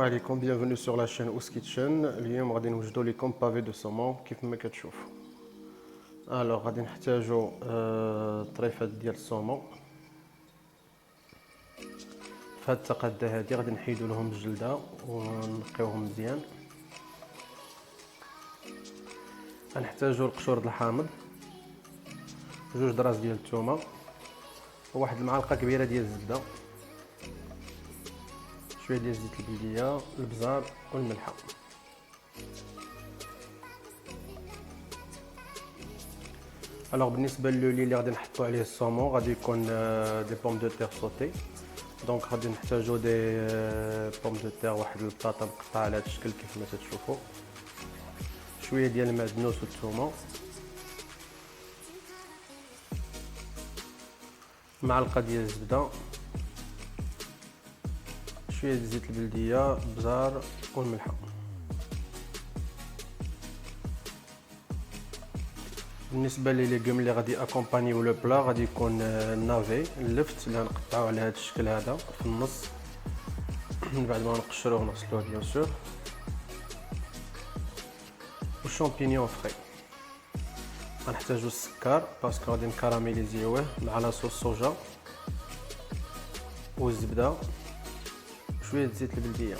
عليكم bienvenue sur la chaîne Ous Kitchen. اليوم غادي نوجدوا لكم بافي دو سومون كيف ما كتشوفوا. غادي نحتاجوا طريفات ديال السومون. في هاد التقاده هادي غادي نحيدوا لهم الجلده ونقيوهم مزيان. غنحتاجوا القشور د الحامض، جوج دراس ديال الثومه، وواحد المعلقه كبيره ديال الزبده، شويه ديال زيت البلديه، البزار والملحه. بالنسبه للولي اللي غادي نحطوا عليه السومون غادي يكون دي بوم دو تير سوتي. دونك غادي نحتاجوا دي بوم دو تير، واحد البطاطا مقطعه على هذا الشكل كيف ما تشوفوا، شويه ديال المعدنوس والثومه، معلقه ديال الزبده، شويه ديال زيت البلديه، البزار والملحه. بالنسبه لي ليغوم اللي غادي اكومبانيو لو بلا غادي يكون نافي اللفت اللي غنقطعوه على هذا الشكل هذا في النص من بعد ما نقشروه ونغسلوه بيان سور، والشامبينيون فري. غنحتاجو السكر باسكو غادي نكراميليزيوه مع لاصوص صوجا والزبده وشويه زيت البلديه.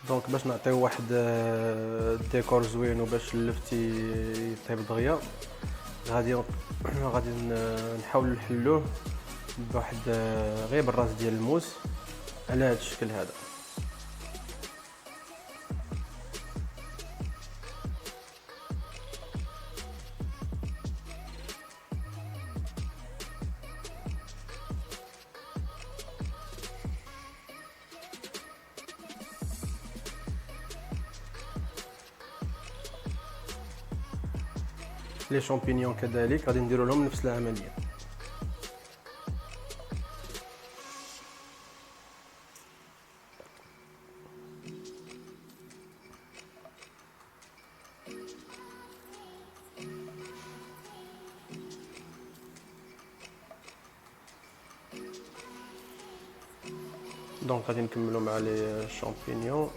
دونك باش نعطيو واحد الديكور زوين وباش اللفت يطيب دغيا غادي نحاولوا نحلوه بواحد غير بالراس ديال الموس على هذا الشكل هذا. لي شامبينيون كذلك غادي نديروا لهم نفس العمليه. دونك غادي نكملوا مع لي شامبينيون.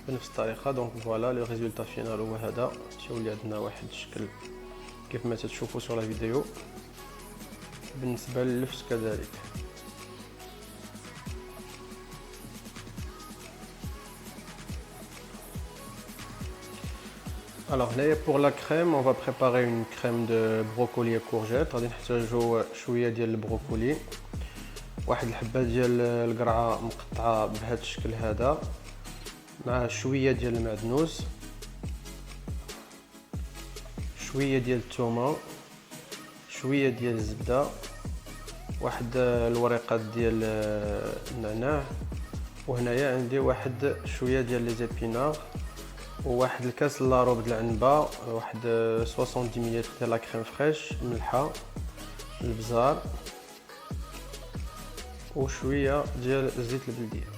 بنفس الطريقه. دونك فوالا لو ريزولتا فينال هو هذا، تيولي عندنا واحد الشكل كيف ما تشوفوا sur la vidéo. بالنسبه لللفت كذلك. هنايا pour la crème on va préparer une crème de brocoli et courgette. غادي نحتاجوا شويه ديال البروكولي، واحد الحبه ديال القرعه مقطعه بهذا الشكل هذا، مع شويه ديال المعدنوس، شويه ديال الثومه، شويه ديال الزبده، واحد الوريقات ديال النعناع، وهنايا عندي واحد شويه ديال لي زيبينار، وواحد الكاس لاروب د العنبه، واحد 70 مل ديال لا كريم فريش، ملحه، البزار، وشويه ديال زيت البلديه.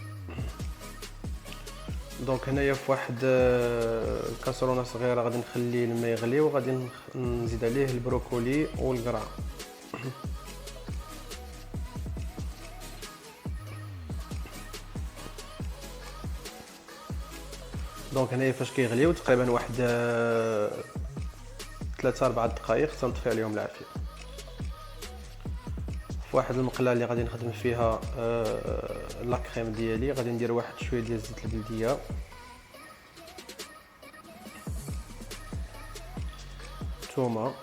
دونك هنايا في واحد كاسرونه صغيره غادي نخلي الماء يغلي وغادي نزيد عليه البروكولي والقرعه. دونك هنايا فاش كيغليو تقريبا واحد 3-4 دقائق تنطفي عليهم العافيه. في واحد المقله اللي غادي نخدم فيها لا كريم ديالي غادي ندير واحد شويه ديال زيت البلديه، ثومه،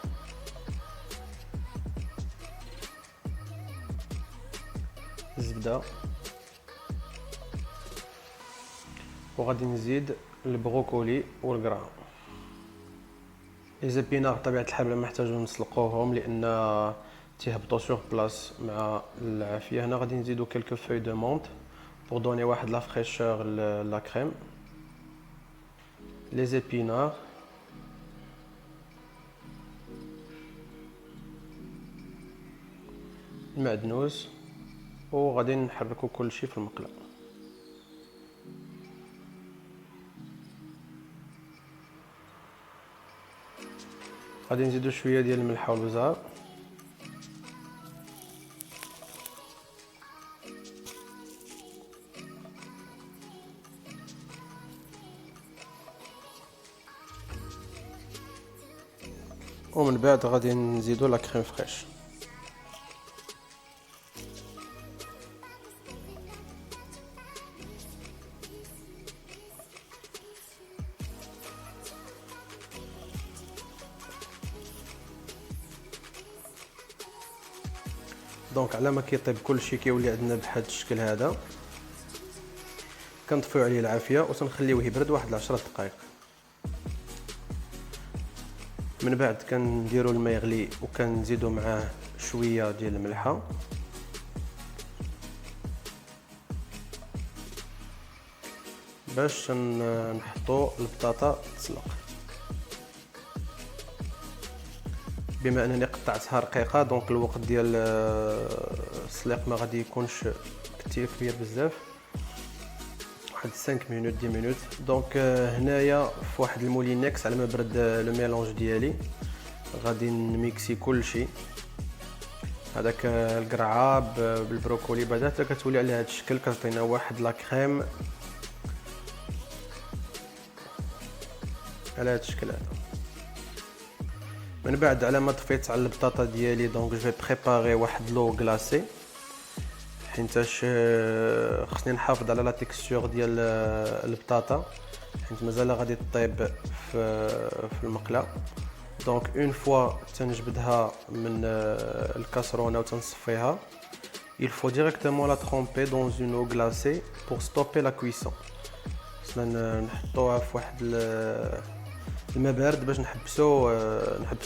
زبده، وغادي نزيد البروكولي والقرعه. لي زيبينار بطبيعه الحال ما محتاجو نسلقوهم لان تيهبطوا سور بلاص مع العافيه. هنا غادي نزيدو كلكو فوي دو مونت بور دوني واحد لا فريشور لا كريم، لي زيبينار، المعدنوس، وغادي نحركو كلشي في المقله. غادي نزيدو شويه ديال الملح والبزار. ومن بعد غادي نزيدو لا كريم فريش. دونك على ما كيطيب كلشي كيولي عندنا بهذا الشكل هذا، كنطفيو عليه العافيه وتنخليوه يبرد واحد 10 دقائق. من بعد كنديروا الماء يغلي وكنزيدوا معاه شويه ديال الملحه، باش نحطوا البطاطا تسلق. بما انني قطعتها رقيقه دونك الوقت ديال السليق ما غادي يكونش كثير كبير بزاف، واحد 5 مينوت 10 مينوت. دونك هنايا في واحد المولينكس على ما برد لو ميلونج ديالي غادي نميكسي كلشي. هذاك القرعه بالبروكولي بدات كتولي على هذا الشكل، كتعطينا واحد لا كريم على هذا الشكل هذا. من بعد على ما طفيت على البطاطا ديالي دونك جو بريباري واحد لو غلاسي، حيتاش خصني نحافظ على لا تيكستور ديال البطاطا حيت مازال غادي طيب في المقله. دونك اون فوا تنجبدها من الكاسرونه وتنصفيها، il faut directement la tremper dans une eau glacée pour stopper la cuisson. خصنا نحطوها في واحد الماء بارد باش نحبسو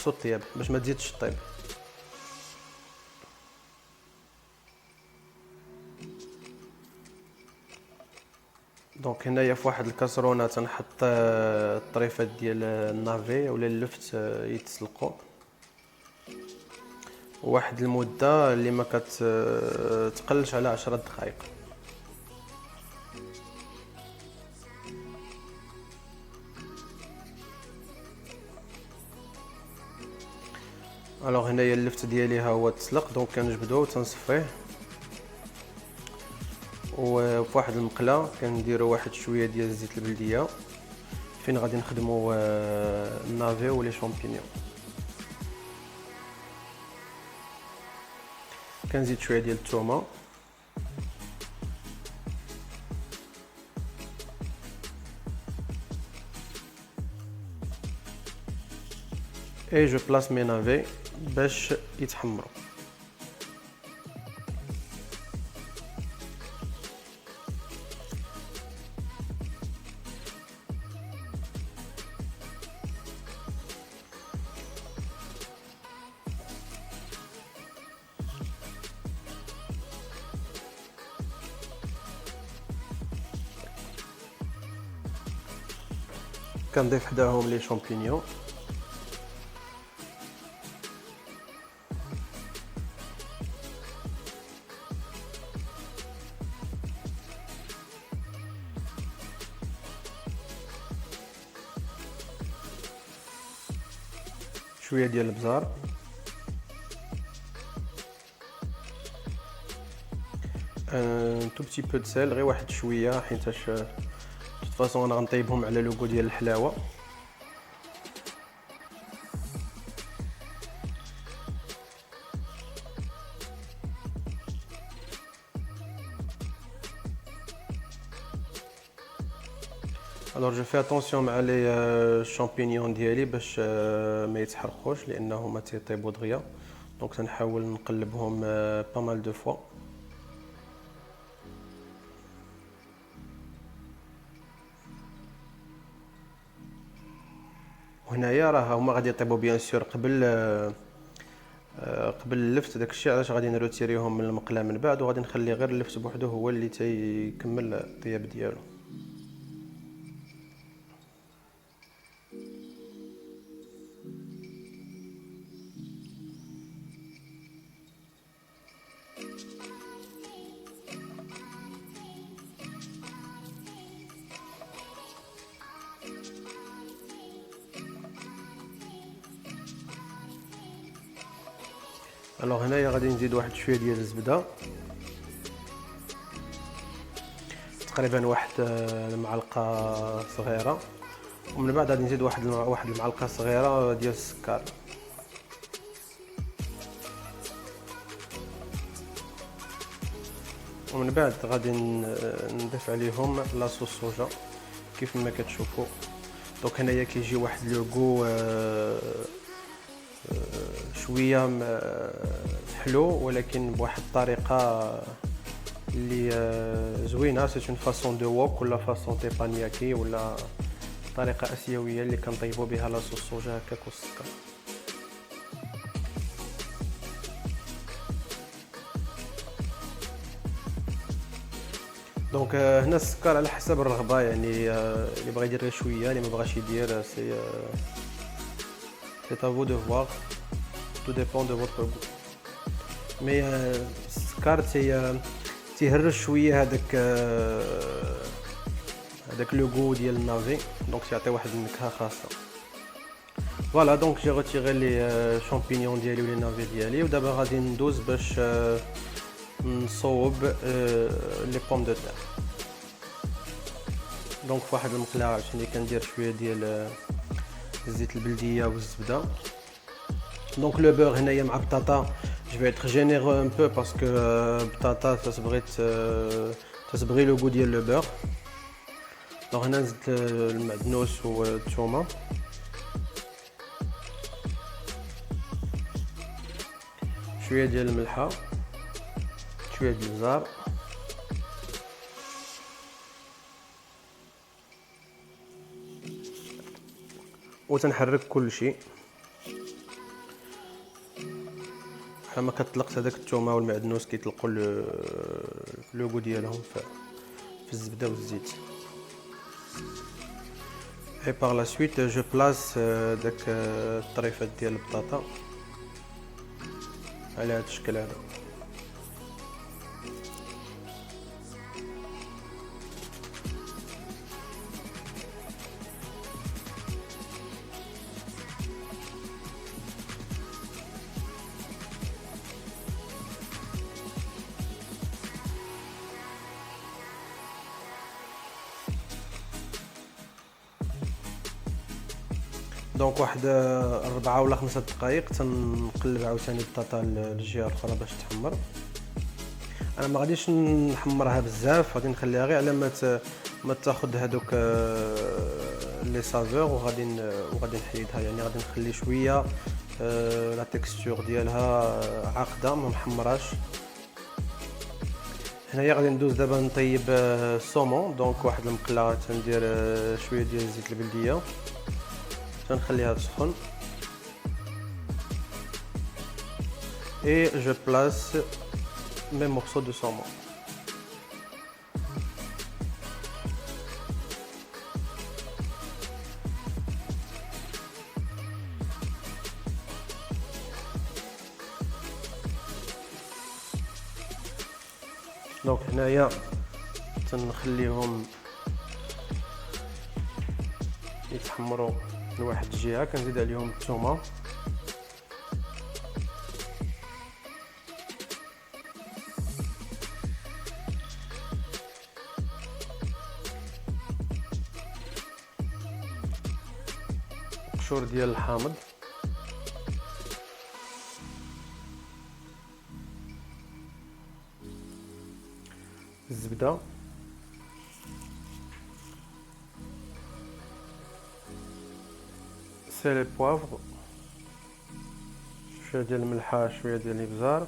الطياب باش ما تزيدش طيب. دونك هنايا في واحد الكاسرونه تنحط الطريفات ديال النافي ولا اللفت يتسلقوا واحد المده اللي ما كتقلش على 10 دقائق. الوغ هنايا اللفت ديالي ها هو تسلق، دونك كنجبدوه وتنصفيه، وفي واحد المقله كنديروا واحد شويه ديال الزيت البلديه فين غادي نخدموا النافي ولي شامبينيون. كنزيد شويه ديال الثومه، اي جو بلاص مي نافي باش يتحمروا. كنضيف حداهم لي شامبينيون، شويه ديال البزار، ان تو بتي بو د سيل، غير واحد شويه حيتاش فاصون انا غنطيبهم على لوغو ديال الحلاوه. الوغ جو في اتونسيون مع لي شامبينيون ديالي باش ما يتحرقوش لانه ما تيطيبوا دغيا، دونك تنحاول نقلبهم با مال دو فوا. وهنايا راه هما غادي يطيبوا بيان سور قبل اللفت، داكشي علاش غادي نروتيريهم من المقله من بعد، وغادي نخلي غير اللفت بوحدو هو اللي تيكمل الطياب ديالو. الوغ هنايا غادي نزيد واحد شويه ديال الزبده، تقريبا واحد المعلقه صغيره، ومن بعد غادي نزيد واحد المعلقه صغيره ديال السكر. ومن بعد غادي نضيف عليهم لاصوص صوجا كيف ما كتشوفوا. دونك هنايا كيجي واحد لو غو شويه حلو، ولكن بواحد الطريقه اللي زوينه. سي اون فاصون دو ووك ولا فاصون تيبانياكي ولا طريقه اسيويه اللي كنطيبوا بها لاصوص صوجا هكاك والسكر. دونك هنا السكر على حسب الرغبه، يعني اللي بغى يدير غير شويه، اللي ما بغاش يدير سي à vous de voir, tout dépend de votre goût. مي السكر تيهرش شويه هذاك لو غو ديال النافي، دونك تيعطي واحد النكهه خاصه. فوالا دونك جي روتيري لي شامبينيون ديالي ولي نافي ديالي، ودابا غادي ندوز باش نصوب لي بوم دو تير. دونك فواحد المقلاة عاوتاني كندير شويه ديال الزيت البلديه والزبده. دونك لو بور هنايا مع بطاطا جو vais être généreux un peu parce que بطاطا تسبغي لو غو ديال لو بور. دونك هنا نزيد المعدنوس والثومه، شويه ديال الملحه، شويه ديال الزار، وتنحرك كل شيء بحال ما كتطلقت هذاك الثومه والمعدنوس كيطلقوا لو غو ديالهم في الزبده والزيت. اي باغ لا سويت جو بلاص داك الطريفات ديال البطاطا على هذا الشكل هذا. دونك واحد 4 ولا 5 دقائق تنقلب عاوتاني البطاطا للجهه الاخرى باش تحمر. انا ما غاديش نحمرها بزاف، غادي نخليها غير على ما تاخذ هذوك لي سافور، وغادي نحيدها، يعني غادي نخلي شويه لا تكستور ديالها عاقده ما محمراش. هنايا غادي ندوز دابا نطيب السومون. دونك واحد المقله تندير شويه ديال الزيت البلديه، تنخليها تسخن et je place mes morceaux de saumon. دونك هنايا تنخليهم يتحمروا لواحد الجهه، كنزيد عليهم الثومه، قشور ديال الحامض، الزبده، سيل بوافغ، شويه ديال الملحه، شويه ديال الابزار،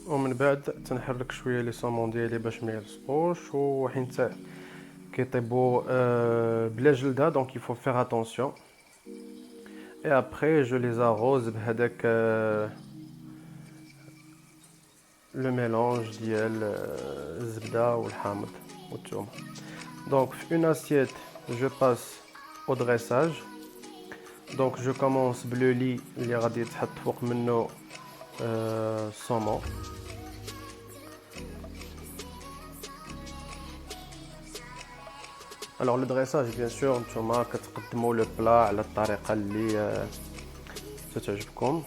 ومن بعد تنحرك شويه لي صومون ديالي باش ما يلصقوش، وحين كيطيبوا بلا جلده دونك يفو فيغ اتونسيون. et après je les arrose بهذاك le mélange ديال الزبده والحامض والثوم. donc في une assiette je passe au dressage. donc je commence بلو لي اللي غادي يتحط فوق منه الصومون. Alors le dressage bien sûr نتوما كتقدموا لو بلا على الطريقه اللي تعجبكم.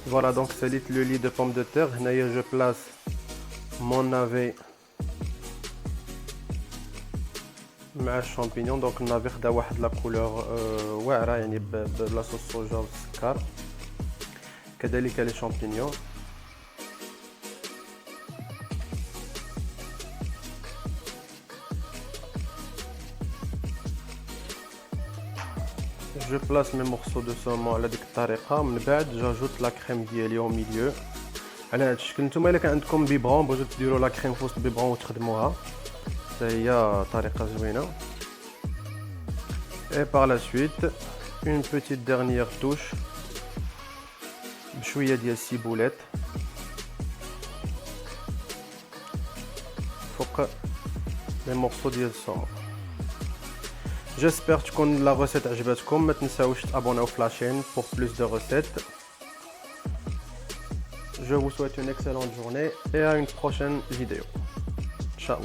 Voilà, donc c'est le lit de pommes de terre. Là, je place mon navet مع الشامبينيون. دونك النافي خدا واحد لا كولور واعره يعني بلا صوص صوجا والسكر، كذلك لي شامبينيون. Je place mes morceaux de saumon على ديك الطريقه. من بعد جاجوت لا كريم ديالي او ميليو على هذا الشكل. نتوما الا كان عندكم بيبرون بغيتو ديروا لا كريم في وسط البيبرون وتخدموها، حتى هي طريقه زوينه. Et par la suite une petite dernière touche بشويه ديال السيبولات فوق لي مورسو ديال الصومون. J'espère تكون لا recette عجبتكم. ما تنساوش تابوناو في لاشين pour plus de recettes. Je vous souhaite une excellente journée et à une prochaine vidéo. Ciao.